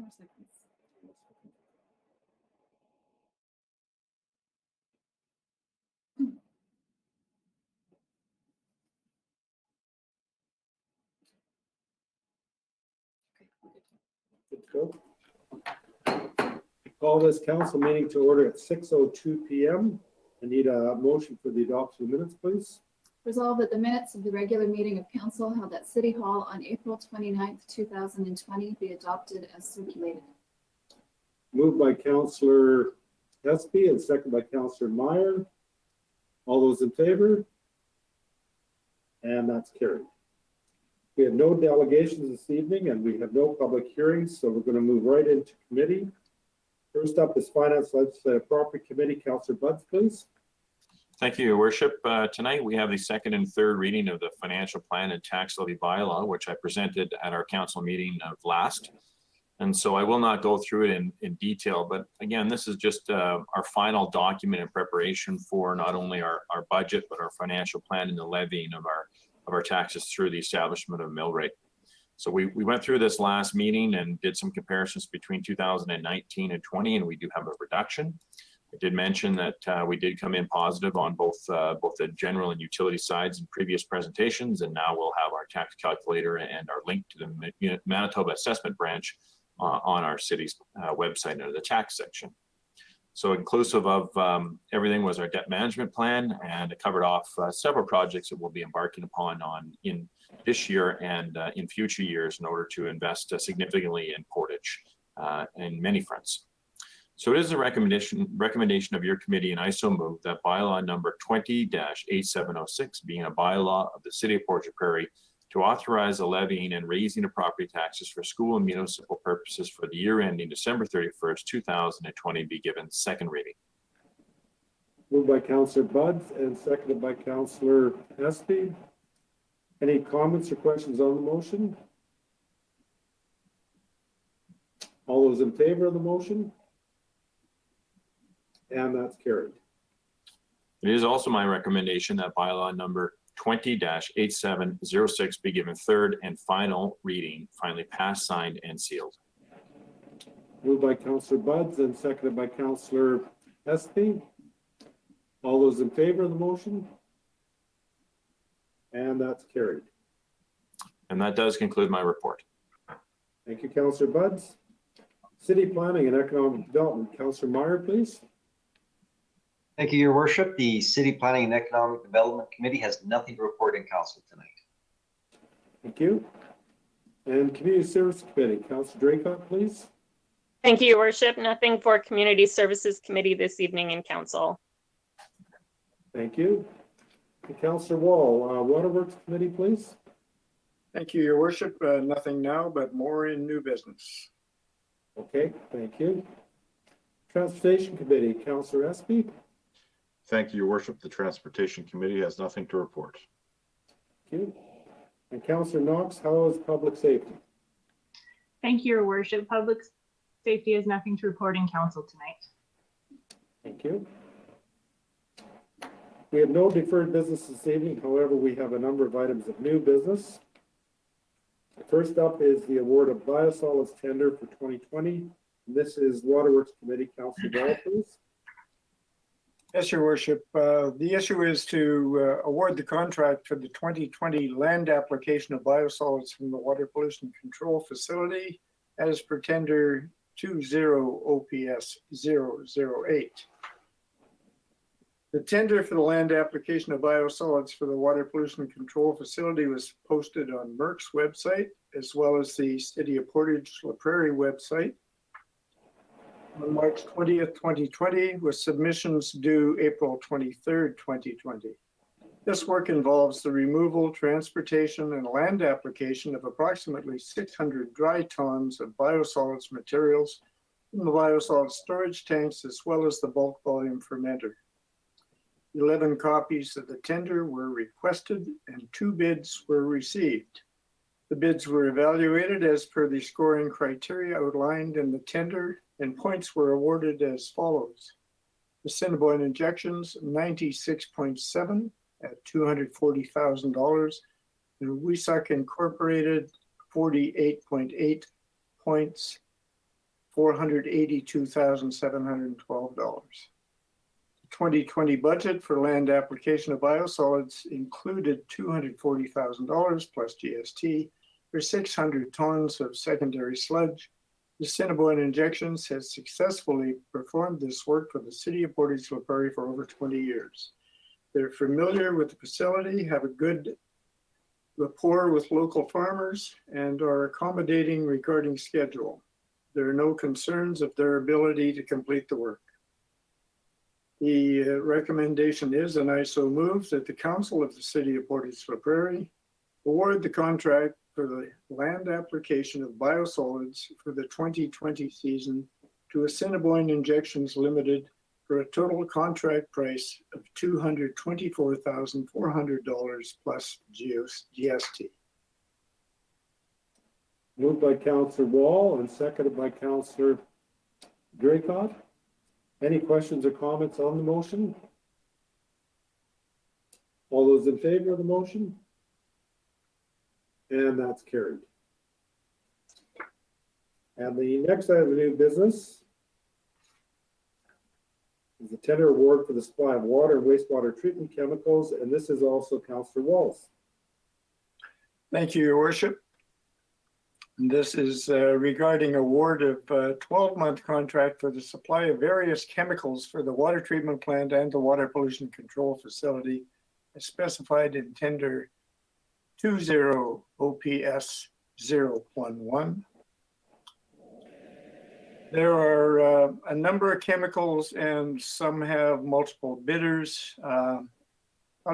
more seconds. Okay, we're good. Good to go. Call this council meeting to order at 6:02 p.m. I need a motion for the adoption of minutes, please. Resolved that the minutes of the regular meeting of council held at City Hall on April 29th, 2020 be adopted as circulated. Moved by Councillor Espy and second by Councillor Meyer. All those in favor? And that's carried. We have no delegations this evening and we have no public hearings, so we're going to move right into committee. First up is Finance Legislative Property Committee. Councillor Buds, please. Thank you, Your Worship. Tonight we have the second and third reading of the financial plan and tax levy bylaw, which I presented at our council meeting of last. And so I will not go through it in detail, but again, this is just our final document in preparation for not only our budget, but our financial plan and the levying of our taxes through the establishment of mill rate. So we went through this last meeting and did some comparisons between 2019 and 20, and we do have a reduction. I did mention that we did come in positive on both the general and utility sides in previous presentations, and now we'll have our tax calculator and our link to the Manitoba Assessment Branch on our city's website under the tax section. So inclusive of everything was our debt management plan, and it covered off several projects that we'll be embarking upon in this year and in future years in order to invest significantly in Portage in many fronts. So it is a recommendation of your committee, and I so move that bylaw number 20-8706, being a bylaw of the City of Portage la Prairie, to authorize the levying and raising of property taxes for school and municipal purposes for the year ending December 31st, 2020, be given second reading. Moved by Councillor Buds and seconded by Councillor Espy. Any comments or questions on the motion? All those in favor of the motion? And that's carried. It is also my recommendation that bylaw number 20-8706 be given third and final reading, finally passed, signed, and sealed. Moved by Councillor Buds and seconded by Councillor Espy. All those in favor of the motion? And that's carried. And that does conclude my report. Thank you, Councillor Buds. City Planning and Economic Development, Councillor Meyer, please. Thank you, Your Worship. The City Planning and Economic Development Committee has nothing to report in council tonight. Thank you. And Community Service Committee, Councillor Draycott, please. Thank you, Your Worship. Nothing for Community Services Committee this evening in council. Thank you. And Councillor Wall, Waterworks Committee, please. Thank you, Your Worship. Nothing now, but more in new business. Okay, thank you. Transportation Committee, Councillor Espy. Thank you, Your Worship. The Transportation Committee has nothing to report. Thank you. And Councillor Knox, how is public safety? Thank you, Your Worship. Public safety has nothing to report in council tonight. Thank you. We have no deferred business this evening. However, we have a number of items of new business. First up is the award of Biosolids tender for 2020. This is Waterworks Committee. Councillor Ball, please. Yes, Your Worship. The issue is to award the contract for the 2020 land application of biosolids from the Water Pollution Control Facility as per tender 20 OPS 008. The tender for the land application of biosolids for the Water Pollution Control Facility was posted on MERC's website, as well as the City of Portage la Prairie website on March 20th, 2020, with submissions due April 23rd, 2020. This work involves the removal, transportation, and land application of approximately 600 dry tons of biosolids materials from the biosolids storage tanks, as well as the bulk volume fermenter. 11 copies of the tender were requested and 2 bids were received. The bids were evaluated as per the scoring criteria outlined in the tender, and points were awarded as follows. The Assiniboine Injections, 96.7 at $240,000, and Wesuck Incorporated, 48.8 points $482,712. 2020 budget for land application of biosolids included $240,000 plus GST for 600 tons of secondary sludge. The Cinnabon Injections has successfully performed this work for the city of Portage la Prairie for over 20 years. They're familiar with the facility, have a good rapport with local farmers, and are accommodating regarding schedule. There are no concerns of their ability to complete the work. The recommendation is, and I so move, that the council of the city of Portage la Prairie award the contract for the land application of biosolids for the 2020 season to Assiniboine Injections Limited for a total contract price of $224,400 plus GST. Moved by Councillor Wall and seconded by Councillor Draycott. Any questions or comments on the motion? All those in favor of the motion? And that's carried. And the next item of new business is the tender award for the supply of water and wastewater treatment chemicals, and this is also Councillor Walls. Thank you, Your Worship. And this is regarding award of a 12-month contract for the supply of various chemicals for the water treatment plant and the water pollution control facility as specified in tender 20 OPS 011. There are a number of chemicals and some have multiple bidders. I'll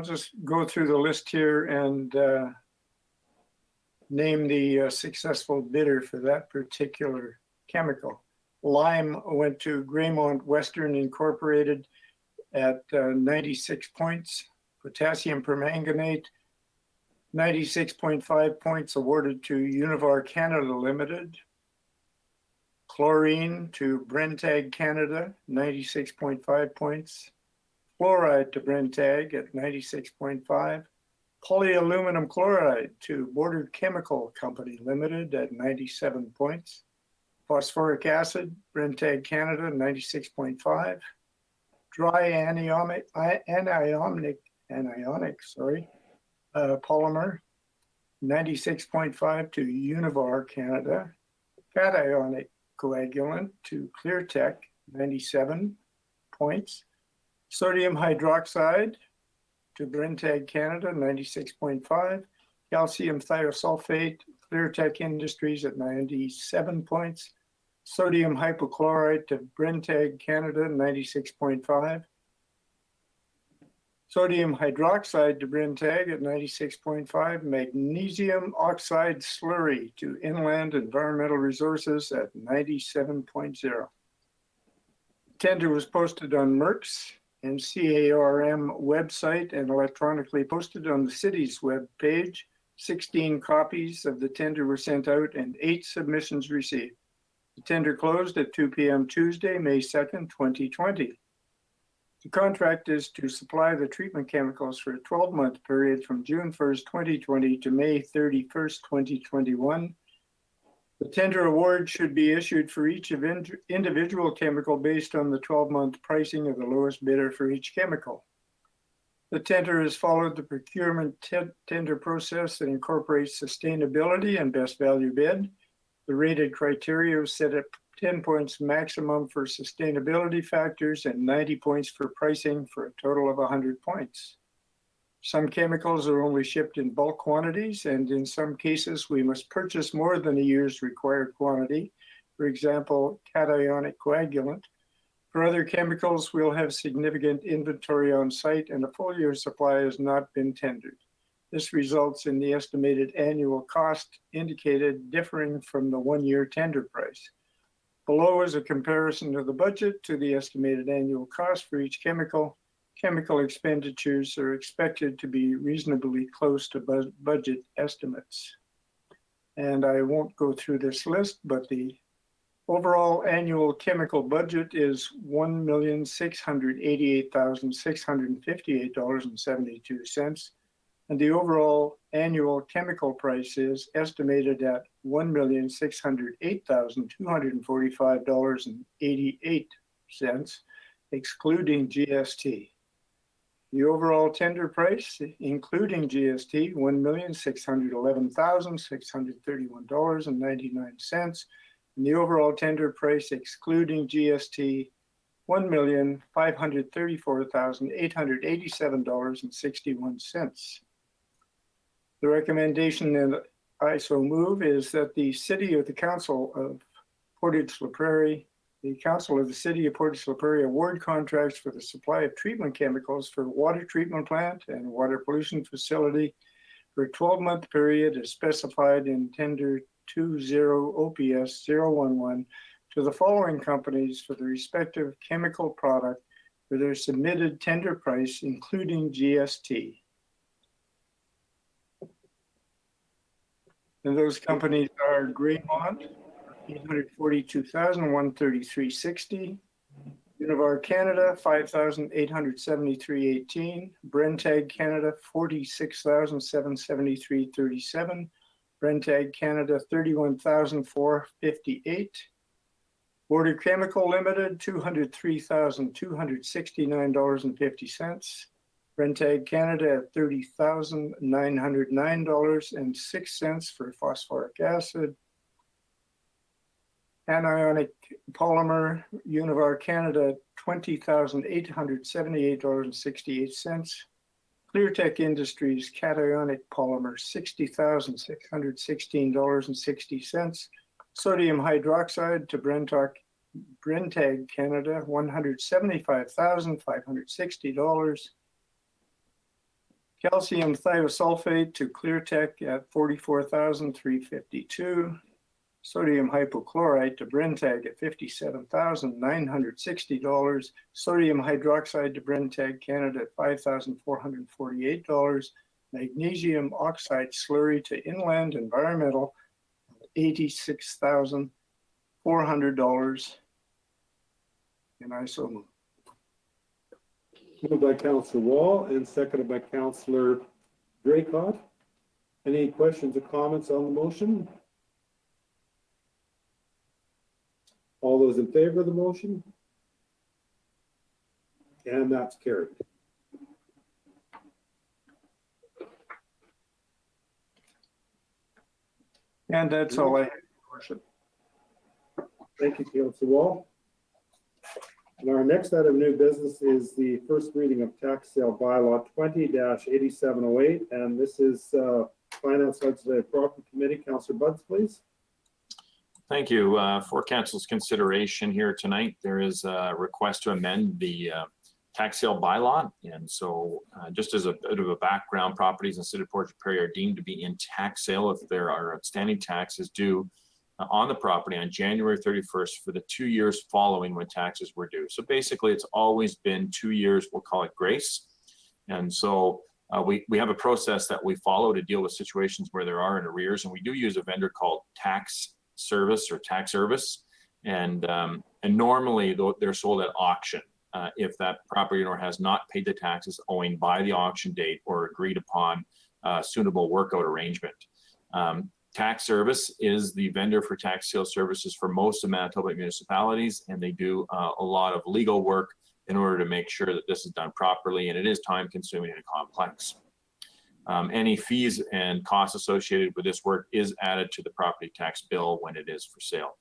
just go through the list here and name the successful bidder for that particular chemical. Lime went to Greymont Western Incorporated at 96 points. Potassium permanganate, 96.5 points awarded to Univar Canada Limited. Chlorine to Brentag Canada, 96.5 points. Fluoride to Brentag at 96.5. Polyaluminum chloride to Border Chemical Company Limited at 97 points. Phosphoric acid, Brentag Canada, 96.5. Dry anionic polymer, 96.5 to Univar Canada. Cationic coagulant to Cleartech, 97 points. Sodium hydroxide to Brentag Canada, 96.5. Calcium thiosulfate, Cleartech Industries at 97 points. Sodium hypochlorite to Brentag Canada, 96.5. Sodium hydroxide to Brentag at 96.5. Magnesium oxide slurry to Inland Environmental Resources at 97.0. Tender was posted on Merck's and CARM website and electronically posted on the city's web page. 16 copies of the tender were sent out and 8 submissions received. The tender closed at 2 p.m. Tuesday, May 2nd, 2020. The contract is to supply the treatment chemicals for a 12-month period from June 1st, 2020 to May 31st, 2021. The tender award should be issued for each of individual chemical based on the 12-month pricing of the lowest bidder for each chemical. The tender has followed the procurement tender process that incorporates sustainability and best value bid. The rated criteria is set at 10 points maximum for sustainability factors and 90 points for pricing for a total of 100 points. Some chemicals are only shipped in bulk quantities, and in some cases, we must purchase more than a year's required quantity. For example, cationic coagulant. For other chemicals, we'll have significant inventory on site and a full year supply has not been tendered. This results in the estimated annual cost indicated differing from the one-year tender price. Below is a comparison of the budget to the estimated annual cost for each chemical. Chemical expenditures are expected to be reasonably close to budget estimates. And I won't go through this list, but the overall annual chemical budget is $1,688,658.72. And the overall annual chemical price is estimated at $1,608,245.88, excluding GST. The overall tender price, including GST, $1,611,631.99, and the overall tender price, excluding GST, $1,534,887.61. The recommendation that I so move is that the Council of Portage la Prairie, the Council of the City of Portage la Prairie award contracts for the supply of treatment chemicals for water treatment plant and water pollution facility for a 12-month period as specified in tender 20 OPS 011 to the following companies for the respective chemical product for their submitted tender price, including GST. And those companies are Greymont, $842,133.60, Univar Canada, $5,873.18, Brentag Canada, $46,773.37, Brentag Canada, $31,458, Border Chemical Limited, $203,269.50. Brentag Canada at $30,909.06 for phosphoric acid. Anionic Polymer, Univar Canada, $20,878.68. Cleartech Industries Cationic Polymer, $60,616.60. Sodium hydroxide to Brentag Canada, $175,560. Calcium thiosulfate to Cleartech at $44,352. Sodium hypochlorite to Brentag at $57,960. Sodium hydroxide to Brentag Canada at $5,448. Magnesium oxide slurry to Inland Environmental at $86,400. And I so move. Moved by Councillor Wall and seconded by Councillor Draycott. Any questions or comments on the motion? All those in favor of the motion? And that's carried. And that's all I have, Your Worship. Thank you, Councillor Wall. And our next item of new business is the first reading of tax sale bylaw 20-8708. And this is Finance Legislative Property Committee. Councillor Buds, please. Thank you. For council's consideration here tonight, there is a request to amend the tax sale bylaw. And so just as a bit of a background, properties in the City of Portage la Prairie are deemed to be in tax sale if there are outstanding taxes due on the property on January 31st for the 2 years following when taxes were due. So basically, it's always been 2 years, we'll call it grace. And so we have a process that we follow to deal with situations where there are in arrears. And we do use a vendor called Tax Service or Tax Service. And normally they're sold at auction if that property owner has not paid the taxes owing by the auction date or agreed upon suitable workout arrangement. Tax Service is the vendor for tax sale services for most of Manitoba municipalities, and they do a lot of legal work in order to make sure that this is done properly, and it is time consuming and complex. Any fees and costs associated with this work is added to the property tax bill when it is for sale.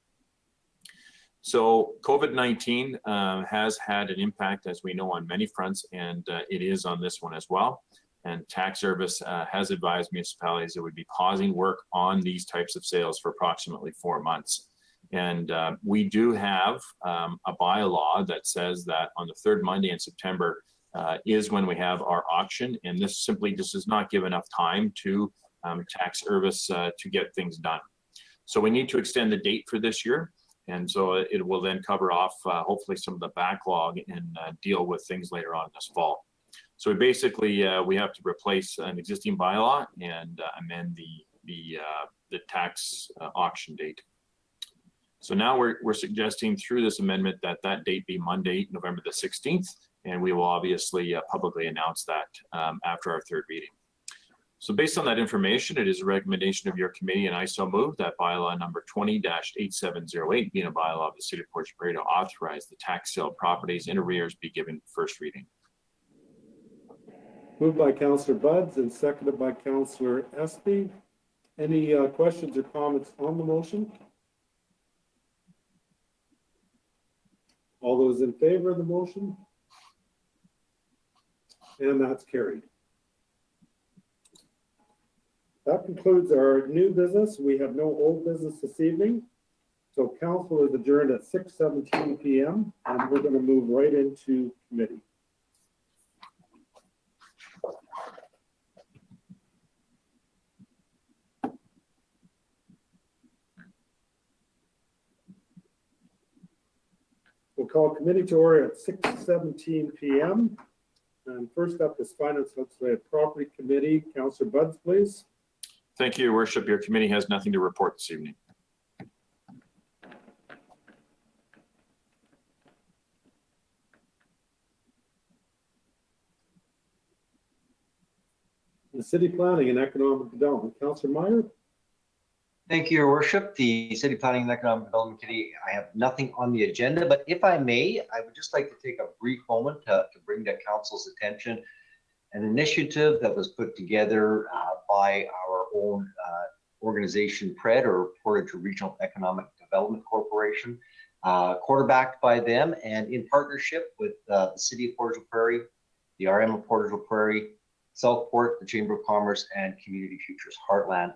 So COVID-19 has had an impact, as we know, on many fronts, and it is on this one as well. And Tax Service has advised municipalities it would be pausing work on these types of sales for approximately 4 months. And we do have a bylaw that says that on the third Monday in September is when we have our auction. And this simply just does not give enough time to Tax Service to get things done. So we need to extend the date for this year. And so it will then cover off hopefully some of the backlog and deal with things later on this fall. So basically, we have to replace an existing bylaw and amend the tax auction date. So now we're suggesting through this amendment that date be Monday, November the 16th, and we will obviously publicly announce that after our third reading. So based on that information, it is a recommendation of your committee, and I so move that bylaw number 20-8708 being a bylaw of the City of Portage la Prairie to authorize the tax sale of properties in arrears be given first reading. Moved by Councillor Buds and seconded by Councillor Espy. Any questions or comments on the motion? All those in favor of the motion? And that's carried. That concludes our new business. We have no old business this evening. So council is adjourned at 6:17 p.m. and we're going to move right into committee. We'll call committee to order at 6:17 p.m. And first up is Finance Legislative Property Committee. Councillor Buds, please. Thank you, Your Worship. Your committee has nothing to report this evening. The City Planning and Economic Development. Councillor Meyer. Thank you, Your Worship. The City Planning and Economic Development Committee, I have nothing on the agenda, but if I may, I would just like to take a brief moment to bring to Council's attention an initiative that was put together by our own organization, PRED, or Portage Regional Economic Development Corporation, quarterbacked by them and in partnership with the City of Portage la Prairie, the RM of Portage la Prairie, Southport, the Chamber of Commerce, and Community Futures Heartland.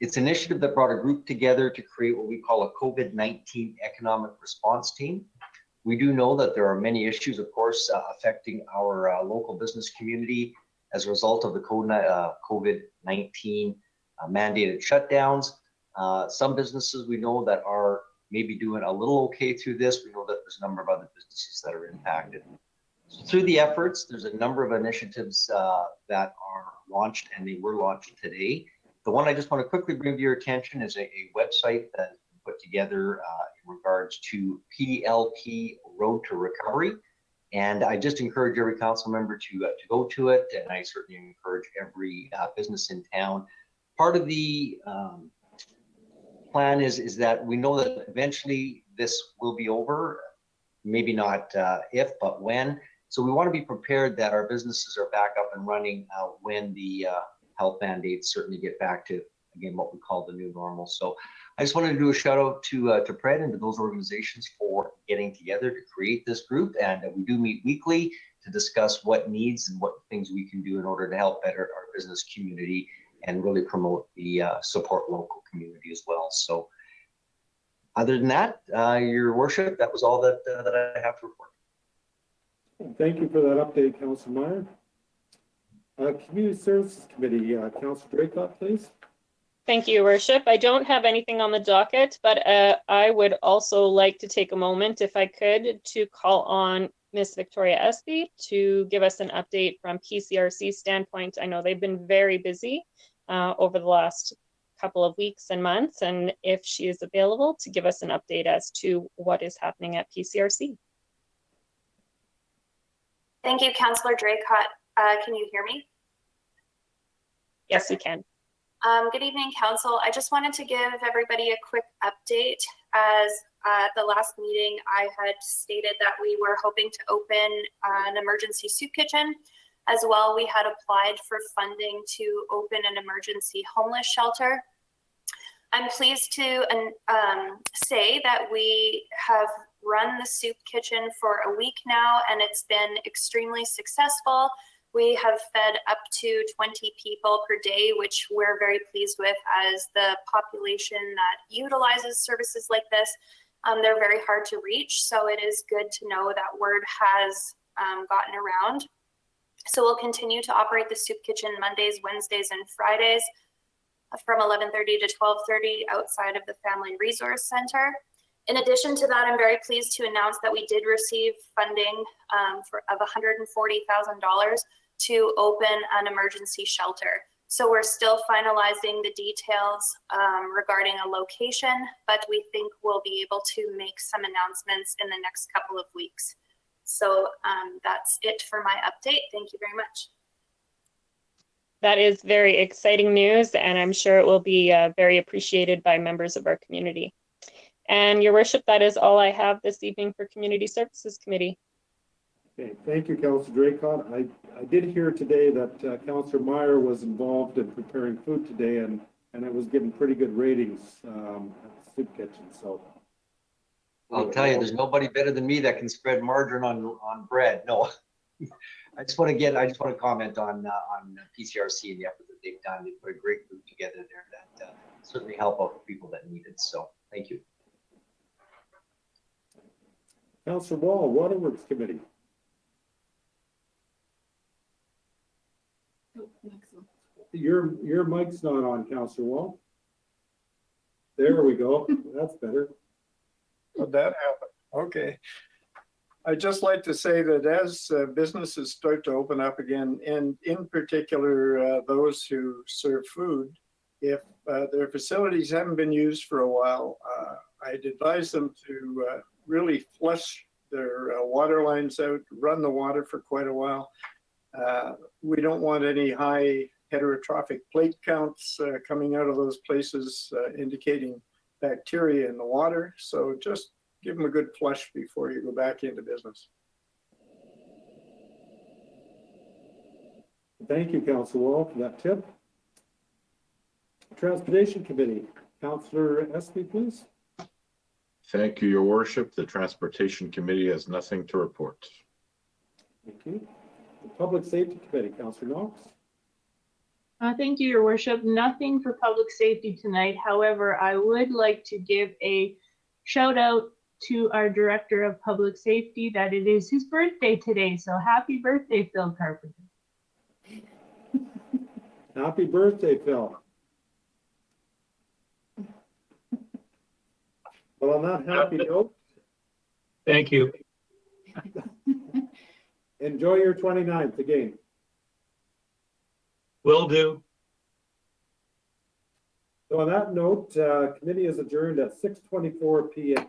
It's an initiative that brought a group together to create what we call a COVID-19 economic response team. We do know that there are many issues, of course, affecting our local business community as a result of the COVID-19 mandated shutdowns. Some businesses we know that are maybe doing a little okay through this. We know that there's a number of other businesses that are impacted. So through the efforts, there's a number of initiatives that are launched, and they were launched today. The one I just want to quickly bring to your attention is a website that's been put together in regards to PLP Road to Recovery. And I just encourage every council member to go to it, and I certainly encourage every business in town. Part of the plan is that we know that eventually this will be over, maybe not if, but when. So we want to be prepared that our businesses are back up and running when the health mandates certainly get back to, again, what we call the new normal. So I just wanted to do a shout out to PRED and to those organizations for getting together to create this group. And we do meet weekly to discuss what needs and what things we can do in order to help better our business community and really promote the support local community as well. So other than that, Your Worship, that was all that I have to report. Thank you for that update, Councillor Meyer. Community Services Committee, Councillor Draycott, please. Thank you, Your Worship. I don't have anything on the docket, but I would also like to take a moment, if I could, to call on Ms. Victoria Espy to give us an update from PCRC standpoint. I know they've been very busy over the last couple of weeks and months, and if she is available to give us an update as to what is happening at PCRC. Thank you, Councillor Draycott. Can you hear me? Yes, we can. Good evening, Council. I just wanted to give everybody a quick update. As at the last meeting, I had stated that we were hoping to open an emergency soup kitchen. As well, we had applied for funding to open an emergency homeless shelter. I'm pleased to say that we have run the soup kitchen for a week now, and it's been extremely successful. We have fed up to 20 people per day, which we're very pleased with as the population that utilizes services like this. They're very hard to reach, so it is good to know that word has gotten around. So we'll continue to operate the soup kitchen Mondays, Wednesdays, and Fridays from 11:30 to 12:30 outside of the Family Resource Center. In addition to that, I'm very pleased to announce that we did receive funding of $140,000 to open an emergency shelter. So we're still finalizing the details regarding a location, but we think we'll be able to make some announcements in the next couple of weeks. So that's it for my update. Thank you very much. That is very exciting news, and I'm sure it will be very appreciated by members of our community. And Your Worship, that is all I have this evening for Community Services Committee. Okay, thank you, Councillor Draycott. I did hear today that Councillor Meyer was involved in preparing food today, and it was getting pretty good ratings at the soup kitchen. So I'll tell you, there's nobody better than me that can spread margarine on bread. No. I just want to comment on PCRC and the effort that they've done. They put a great group together there that certainly help out people that need it. So thank you. Councillor Wall, Waterworks Committee. Oh, excellent. Your mic's not on, Councillor Wall. There we go. That's better. How'd that happen? Okay. I'd just like to say that as businesses start to open up again, and in particular those who serve food, if their facilities haven't been used for a while, I'd advise them to really flush their water lines out, run the water for quite a while. We don't want any high heterotrophic plate counts coming out of those places indicating bacteria in the water. So just give them a good flush before you go back into business. Thank you, Councillor Wall, for that tip. Transportation Committee, Councillor Espy, please. Thank you, Your Worship. The Transportation Committee has nothing to report. Thank you. The Public Safety Committee, Councillor Knox. Thank you, Your Worship. Nothing for public safety tonight. However, I would like to give a shout out to our Director of Public Safety that it is his birthday today. So happy birthday, Phil Carpenter. Happy birthday, Phil. Well, on that happy note. Thank you. Enjoy your 29th again. Will do. So on that note, committee is adjourned at 6:24 p.m.